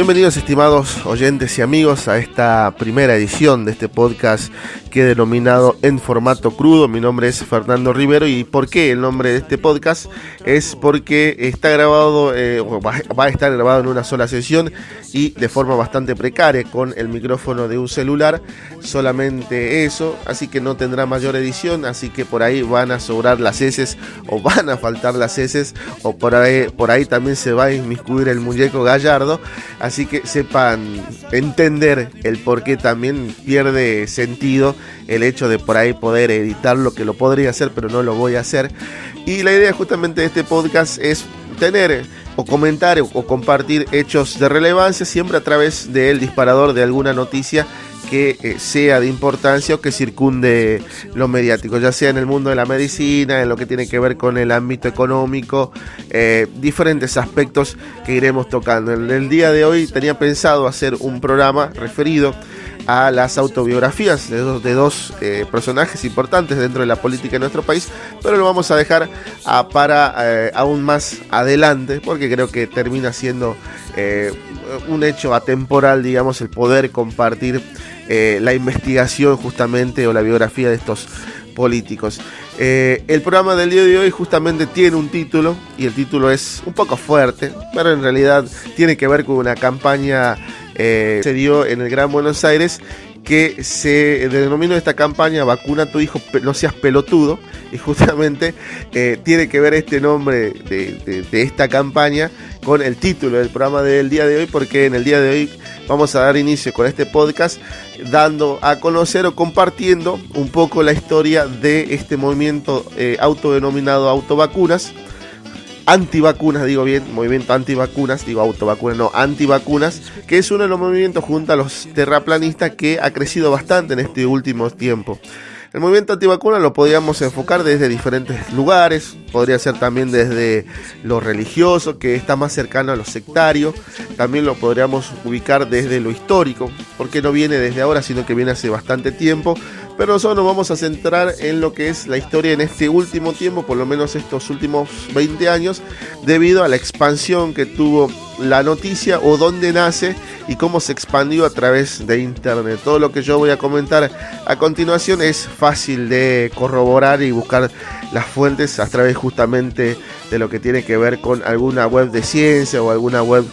Bienvenidos, estimados oyentes y amigos, a esta primera edición de este podcast que he denominado En Formato Crudo. Mi nombre es Fernando Rivero. ¿Y por qué el nombre de este podcast? Es porque está grabado, va a estar grabado en una sola sesión y de forma bastante precaria, con el micrófono de un celular, solamente eso, así que no tendrá mayor edición, así que por ahí van a sobrar las heces o van a faltar las heces, o por ahí también se va a inmiscuir el muñeco Gallardo. Así que sepan entender el por qué también pierde sentido el hecho de por ahí poder editarlo, que lo podría hacer, pero no lo voy a hacer. Y la idea justamente de este podcast es tener o comentar o compartir hechos de relevancia, siempre a través del disparador de alguna noticia que sea de importancia o que circunde lo mediático, ya sea en el mundo de la medicina, en lo que tiene que ver con el ámbito económico, diferentes aspectos que iremos tocando. En el día de hoy tenía pensado hacer un programa referido a las autobiografías de dos personajes importantes dentro de la política de nuestro país, pero lo vamos a dejar para aún más adelante, porque creo que termina siendo un hecho atemporal, digamos, el poder compartir la investigación justamente o la biografía de estos políticos. El programa del día de hoy justamente tiene un título, y el título es un poco fuerte, pero en realidad tiene que ver con una campaña se dio en el Gran Buenos Aires, que se denominó esta campaña Vacuna a tu hijo, no seas pelotudo, y justamente tiene que ver este nombre de esta campaña con el título del programa del día de hoy, porque en el día de hoy vamos a dar inicio con este podcast dando a conocer o compartiendo un poco la historia de este movimiento autodenominado autovacunas, antivacunas, digo bien, movimiento antivacunas, digo autovacunas, no, antivacunas, que es uno de los movimientos junto a los terraplanistas que ha crecido bastante en este último tiempo. El movimiento antivacunas lo podríamos enfocar desde diferentes lugares, podría ser también desde lo religioso, que está más cercano a lo sectario, también lo podríamos ubicar desde lo histórico, porque no viene desde ahora, sino que viene hace bastante tiempo, pero nosotros nos vamos a centrar en lo que es la historia en este último tiempo, por lo menos estos últimos 20 años, debido a la expansión que tuvo la noticia, o dónde nace y cómo se expandió a través de internet. Todo lo que yo voy a comentar a continuación es fácil de corroborar y buscar las fuentes a través justamente de lo que tiene que ver con alguna web de ciencia o alguna web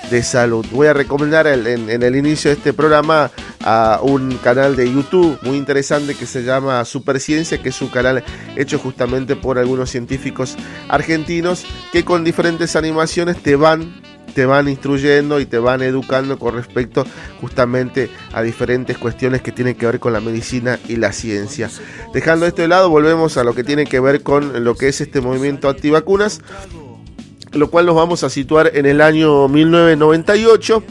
de salud. Voy a recomendar en el inicio de este programa a un canal de YouTube muy interesante que se llama Superciencia, que es un canal hecho justamente por algunos científicos argentinos que con diferentes animaciones te van instruyendo y te van educando con respecto justamente a diferentes cuestiones que tienen que ver con la medicina y la ciencia. Dejando esto de lado, volvemos a lo que tiene que ver con lo que es este movimiento antivacunas, lo cual nos vamos a situar en el año 1998.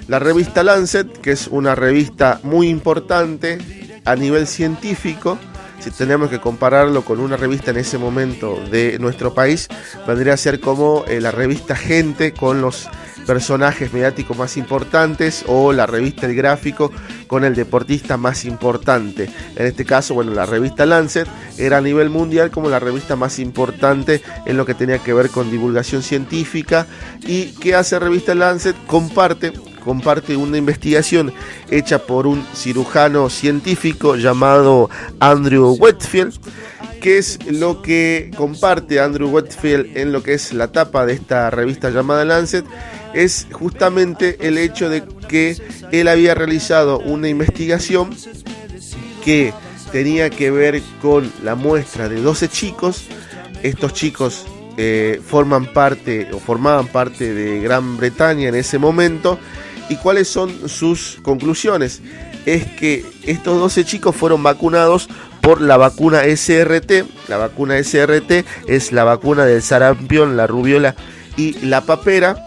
La revista Lancet, que es una revista muy importante a nivel científico, si tenemos que compararlo con una revista en ese momento de nuestro país, vendría a ser como la revista Gente con los personajes mediáticos más importantes, o la revista El Gráfico con el deportista más importante. En este caso, bueno, la revista Lancet era a nivel mundial como la revista más importante en lo que tenía que ver con divulgación científica. ¿Y qué hace revista Lancet? Comparte una investigación hecha por un cirujano científico llamado Andrew Whitfield. ¿Qué es lo que comparte Andrew Whitfield en lo que es la tapa de esta revista llamada Lancet? Es justamente el hecho de que él había realizado una investigación que tenía que ver con la muestra de 12 chicos. Estos chicos formaban parte de Gran Bretaña en ese momento. ¿Y cuáles son sus conclusiones? Es que estos 12 chicos fueron vacunados por la vacuna SRT. La vacuna SRT es la vacuna del sarampión, la rubiola y la papera.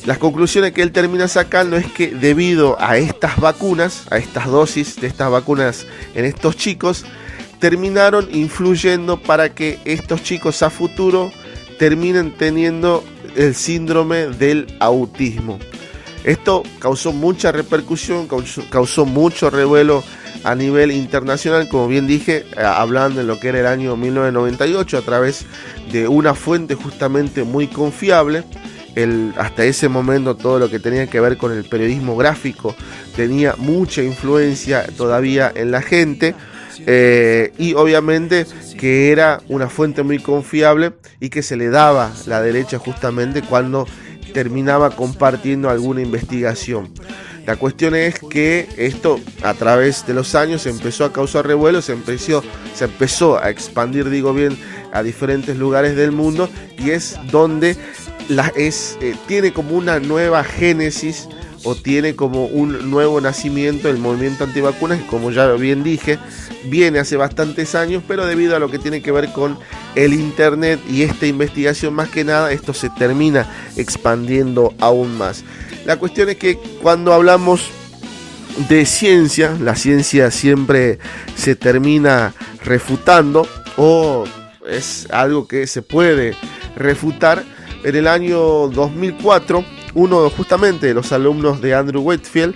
Las conclusiones que él termina sacando es que debido a estas vacunas, a estas dosis de estas vacunas en estos chicos, terminaron influyendo para que estos chicos a futuro terminen teniendo el síndrome del autismo. Esto causó mucha repercusión, causó mucho revuelo a nivel internacional, como bien dije, hablando en lo que era el año 1998, a través de una fuente justamente muy confiable, hasta ese momento todo lo que tenía que ver con el periodismo gráfico tenía mucha influencia todavía en la gente, y obviamente que era una fuente muy confiable y que se le daba la derecha justamente cuando terminaba compartiendo alguna investigación. La cuestión es que esto a través de los años empezó a causar revuelo, se empezó a expandir, a diferentes lugares del mundo, y es donde tiene como una nueva génesis, o tiene como un nuevo nacimiento el movimiento antivacunas, que, como ya bien dije, viene hace bastantes años, pero debido a lo que tiene que ver con el internet y esta investigación, más que nada, esto se termina expandiendo aún más. La cuestión es que cuando hablamos de ciencia, la ciencia siempre se termina refutando, o es algo que se puede refutar. En el año 2004, uno justamente de los alumnos de Andrew Whitfield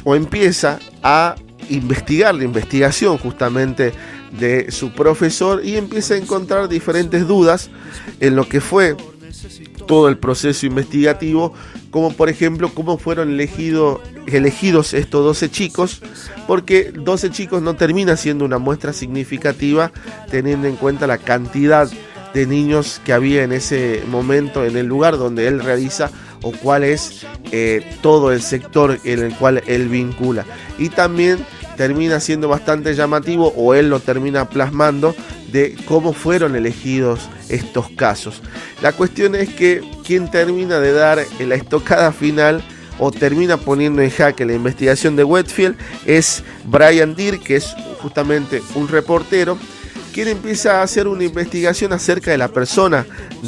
empieza a investigar la investigación justamente de su profesor, y empieza a encontrar diferentes dudas en lo que fue todo el proceso investigativo, como por ejemplo cómo fueron elegidos estos 12 chicos, porque 12 chicos no termina siendo una muestra significativa teniendo en cuenta la cantidad de niños que había en ese momento en el lugar donde él realiza, o cuál es todo el sector en el cual él vincula. Y también termina siendo bastante llamativo, o él lo termina plasmando, de cómo fueron elegidos estos casos. La cuestión es que quien termina de dar la estocada final, o termina poniendo en jaque la investigación de Whitfield, es Brian Deer, que es justamente un reportero, quien empieza a hacer una investigación acerca de la persona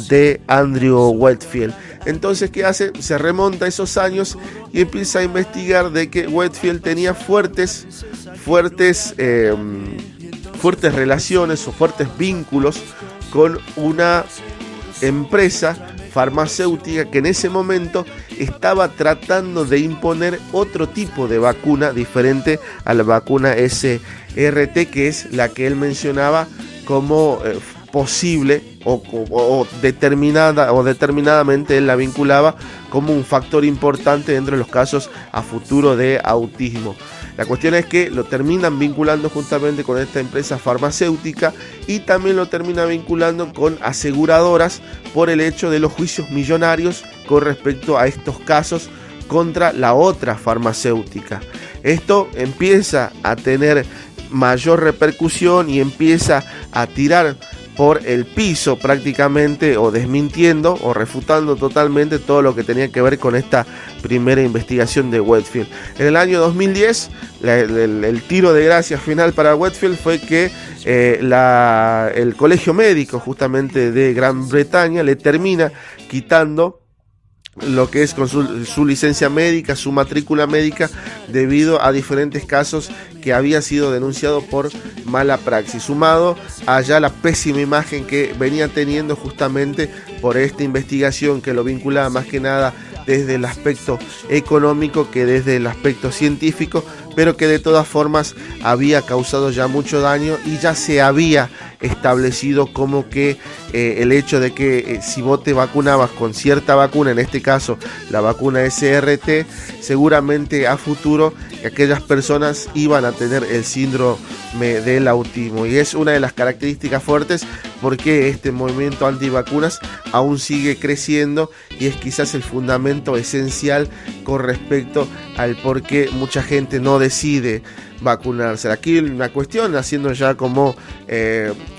de Andrew Whitfield. Entonces, ¿qué hace? Se remonta a esos años y empieza a investigar de que Whitfield tenía fuertes relaciones o fuertes vínculos con una empresa farmacéutica que en ese momento estaba tratando de imponer otro tipo de vacuna diferente a la vacuna SRT, que es la que él mencionaba como posible o determinadamente él la vinculaba como un factor importante dentro de los casos a futuro de autismo. La cuestión es que lo terminan vinculando justamente con esta empresa farmacéutica, y también lo termina vinculando con aseguradoras por el hecho de los juicios millonarios con respecto a estos casos contra la otra farmacéutica. Esto empieza a tener mayor repercusión y empieza a tirar por el piso prácticamente, o desmintiendo o refutando totalmente todo lo que tenía que ver con esta primera investigación de Whitfield. En el año 2010, el tiro de gracia final para Whitfield fue que el colegio médico justamente de Gran Bretaña le termina quitando lo que es con su licencia médica, su matrícula médica, debido a diferentes casos que había sido denunciado por mala praxis, sumado a ya la pésima imagen que venía teniendo justamente por esta investigación, que lo vinculaba más que nada desde el aspecto económico que desde el aspecto científico, pero que de todas formas había causado ya mucho daño, y ya se había establecido como que el hecho de que si vos te vacunabas con cierta vacuna, en este caso la vacuna SRT, seguramente a futuro aquellas personas iban a tener el síndrome del autismo, y es una de las características fuertes porque este movimiento antivacunas aún sigue creciendo, y es quizás el fundamento esencial con respecto al por qué mucha gente no decide vacunarse. Aquí una cuestión, haciendo ya como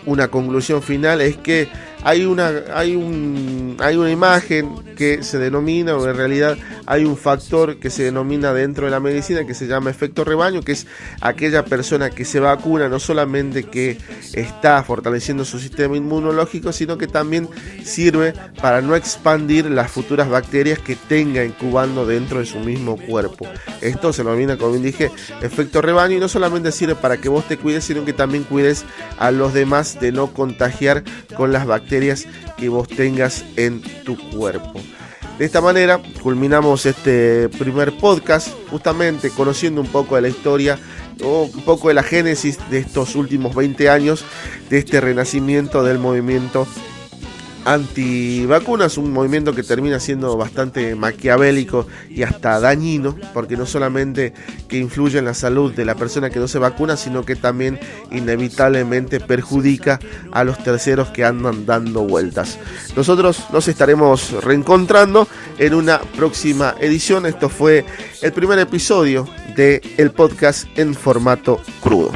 una conclusión final, es que hay una imagen que se denomina, o en realidad hay un factor que se denomina dentro de la medicina, que se llama efecto rebaño, que es aquella persona que se vacuna no solamente que está fortaleciendo su sistema inmunológico, sino que también sirve para no expandir las futuras bacterias que tenga incubando dentro de su mismo cuerpo. Esto se denomina, como bien dije, efecto rebaño, y no solamente sirve para que vos te cuides, sino que también cuides a los demás de no contagiar con las bacterias que vos tengas en tu cuerpo. De esta manera culminamos este primer podcast, justamente conociendo un poco de la historia o un poco de la génesis de estos últimos 20 años de este renacimiento del movimiento antivacunas, un movimiento que termina siendo bastante maquiavélico y hasta dañino, porque no solamente que influye en la salud de la persona que no se vacuna, sino que también inevitablemente perjudica a los terceros que andan dando vueltas. Nosotros nos estaremos reencontrando en una próxima edición. Esto fue el primer episodio del podcast en formato crudo.